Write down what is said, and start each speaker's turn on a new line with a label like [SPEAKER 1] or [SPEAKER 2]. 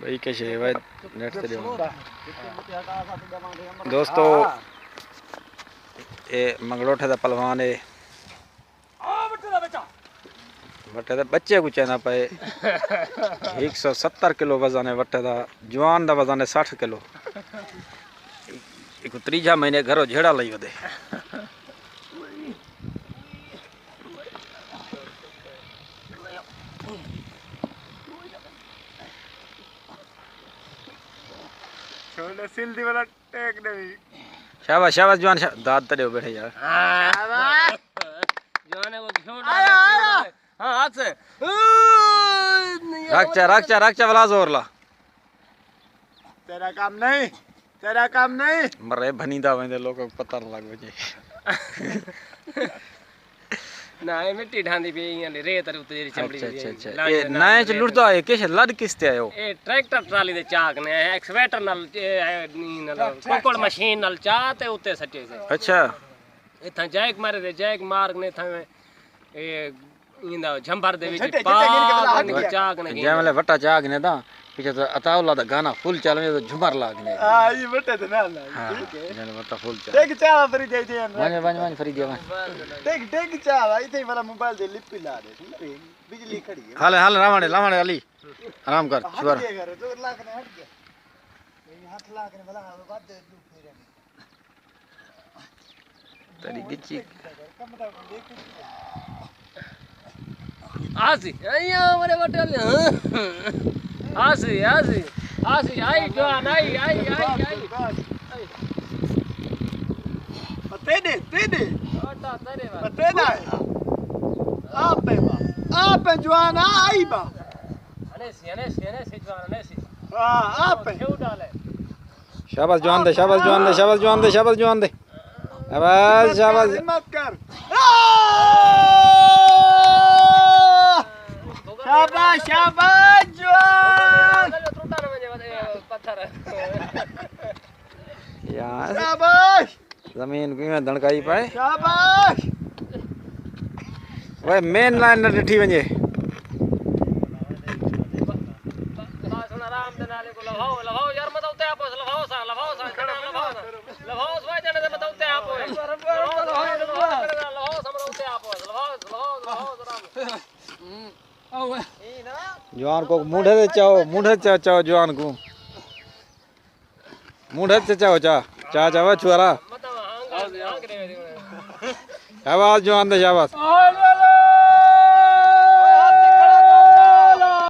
[SPEAKER 1] भाई कैसे भाई नेट से दोस्तों ये मंगलोठे दा पहलवान है वट्टे दा बच्चे को चेना पे 170 किलो वजन है वट्टे दा जवान दा वजन है 60 किलो एक त्रीजा महीने घरों झेड़ा लई वदे
[SPEAKER 2] छोले सिल्दी वाला टेक नहीं
[SPEAKER 1] शाबाश शाबाश जवान दाद तड़े बैठे यार
[SPEAKER 3] जवान है वो छोड़ हां हाथ से
[SPEAKER 1] रख चा वाला जोर ला
[SPEAKER 2] तेरा काम नहीं
[SPEAKER 1] मरे भनीदा वेंदे लोग को पता न लाग वजे
[SPEAKER 3] ना ये मिट्टी ढांदी पे यहां रेत रे उते चमड़ी
[SPEAKER 1] अच्छा ये नए च लुटदा है किस लड किसते आयो
[SPEAKER 3] ए ट्रैक्टर ट्राली दे चाक ने एक्सवेटर नाल कोकड़ मशीन नाल चा ते उते सटे से
[SPEAKER 1] अच्छा
[SPEAKER 3] इथा जैक मारे दे जैक मार ने था ए इंदा झंबर दे विच पा चाक ने
[SPEAKER 1] जेमले वट्टा चाक ने दा पीछे तो अताउला दा गाना फुल चल में तो झुमर लागने
[SPEAKER 2] हां ये बटे तो ना
[SPEAKER 1] ठीक है जने वट्टा फुल चल
[SPEAKER 2] टेक चा फरी दे दे
[SPEAKER 1] वन फरी दे
[SPEAKER 2] टेक चा भाई थे वाला मोबाइल दे लिपि ला दे सुन रे बिजली खड़ी है
[SPEAKER 1] हाल लावणे अली आराम कर छुर
[SPEAKER 2] तो लाख ने हट गया ये हाथ लाख ने वाला बात दे फिर
[SPEAKER 1] तेरी गिच्ची
[SPEAKER 3] आसी आया मेरे बटे आसी आई जवान आई
[SPEAKER 2] पते दे
[SPEAKER 3] ओटा तेरे बा
[SPEAKER 2] पते ना आप जवान आई बा
[SPEAKER 3] अने से जवान
[SPEAKER 2] हां आप
[SPEAKER 3] क्यों डाले
[SPEAKER 1] शाबाश जवान दे शाबाश
[SPEAKER 2] मत कर शाबाश जवान
[SPEAKER 3] पत्थर
[SPEAKER 1] यार
[SPEAKER 2] शाबाश
[SPEAKER 1] जमीन में धड़काई पाए
[SPEAKER 2] शाबाश
[SPEAKER 1] ओए मेन लाइन न डिठी वने
[SPEAKER 3] आराम दे नाले को लगाओ यार मत उते आप लगाओ सा लगाओ स्वाय जाने दे मत उते आप लगाओ समझ उते आप लगाओ
[SPEAKER 1] जवान को मुंडे से चाओ जवान को मुंडे से चाओ चा छुआरा शाबाश जवान दे शाबाश